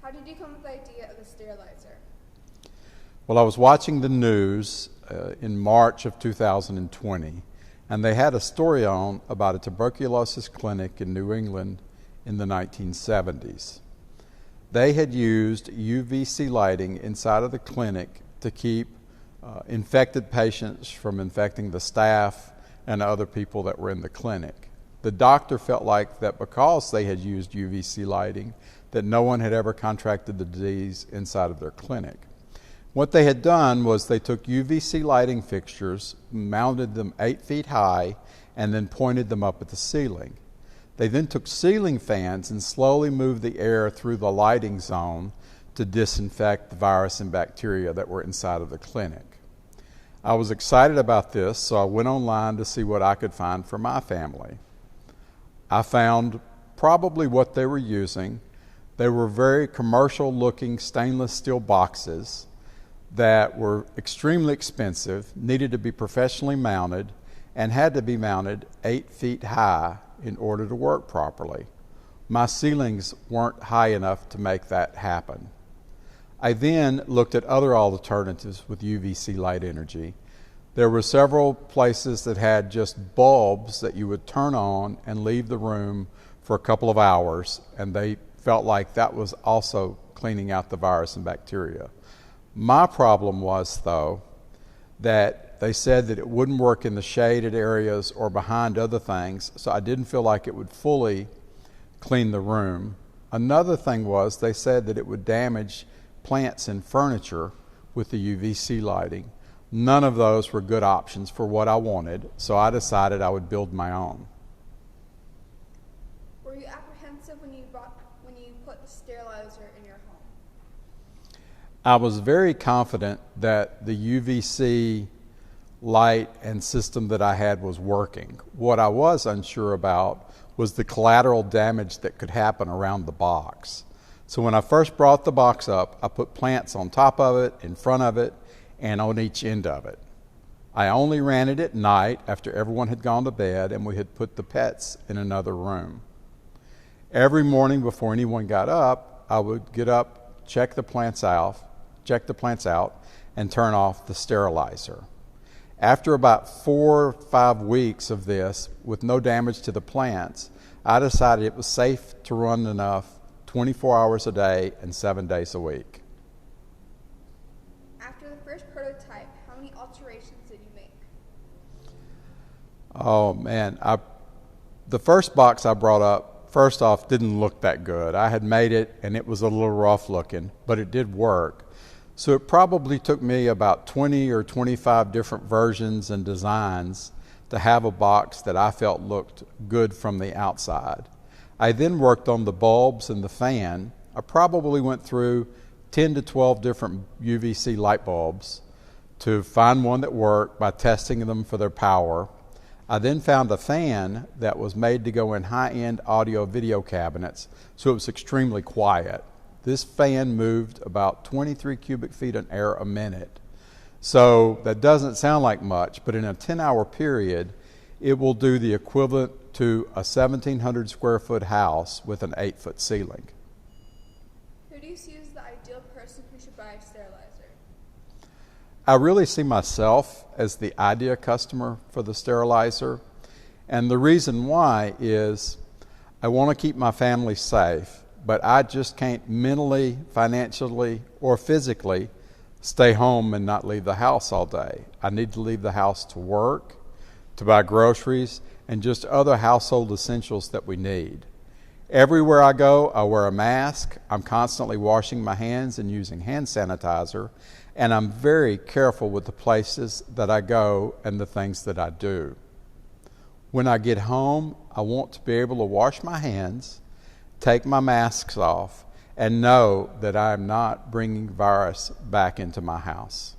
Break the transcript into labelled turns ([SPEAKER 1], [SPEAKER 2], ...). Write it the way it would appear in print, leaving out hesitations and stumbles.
[SPEAKER 1] How did you come up with the idea of the StAIRilizer?
[SPEAKER 2] Well, I was watching the news in March of 2020, and they had a story on about a tuberculosis clinic in New England in the 1970s. They had used UVC lighting inside of the clinic to keep infected patients from infecting the staff and other people that were in the clinic. The doctor felt like that because they had used UVC lighting, that no one had ever contracted the disease inside of their clinic. What they had done was they took UVC lighting fixtures, mounted them 8 feet high, and then pointed them up at the ceiling. They then took ceiling fans and slowly moved the air through the lighting zone to disinfect the virus and bacteria that were inside of the clinic. I was excited about this, so I went online to see what I could find for my family. I found probably what they were using. They were very commercial-looking stainless steel boxes that were extremely expensive, needed to be professionally mounted, and had to be mounted 8 feet high in order to work properly. My ceilings weren't high enough to make that happen. I then looked at other alternatives with UVC light energy. There were several places that had just bulbs that you would turn on and leave the room for a couple of hours, and they felt like that was also cleaning out the virus and bacteria. My problem was, though, that they said that it wouldn't work in the shaded areas or behind other things, so I didn't feel like it would fully clean the room. Another thing was they said that it would damage plants and furniture with the UVC lighting. None of those were good options for what I wanted, so I decided I would build my own.
[SPEAKER 1] Were you apprehensive when you put the StAIRilizer in your home?
[SPEAKER 2] I was very confident that the UVC light and system that I had was working. What I was unsure about was the collateral damage that could happen around the box. So when I first brought the box up, I put plants on top of it, in front of it, and on each end of it. I only ran it at night after everyone had gone to bed and we had put the pets in another room. Every morning before anyone got up, I would get up, check the plants out, and turn off the StAIRilizer. After about 4 or 5 weeks of this, with no damage to the plants, I decided it was safe to run enough 24 hours a day and 7 days a week.
[SPEAKER 1] After the first prototype, how many alterations did you make?
[SPEAKER 2] Oh man, the first box I brought up, first off, didn't look that good. I had made it and it was a little rough looking, but it did work. So it probably took me about 20 or 25 different versions and designs to have a box that I felt looked good from the outside. I then worked on the bulbs and the fan. I probably went through 10 to 12 different UVC light bulbs to find one that worked by testing them for their power. I then found a fan that was made to go in high-end audio-video cabinets, so it was extremely quiet. This fan moved about 23 cubic feet of air a minute. So that doesn't sound like much, but in a 10-hour period, it will do the equivalent to a 1,700 square foot house with an 8-foot ceiling.
[SPEAKER 1] Who do you see as the ideal person who should buy a StAIRilizer?
[SPEAKER 2] I really see myself as the ideal customer for the StAIRilizer, and the reason why is I want to keep my family safe, but I just can't mentally, financially, or physically stay home and not leave the house all day. I need to leave the house to work, to buy groceries, and just other household essentials that we need. Everywhere I go, I wear a mask. I'm constantly washing my hands and using hand sanitizer, and I'm very careful with the places that I go and the things that I do. When I get home, I want to be able to wash my hands, take my masks off, and know that I am not bringing virus back into my house.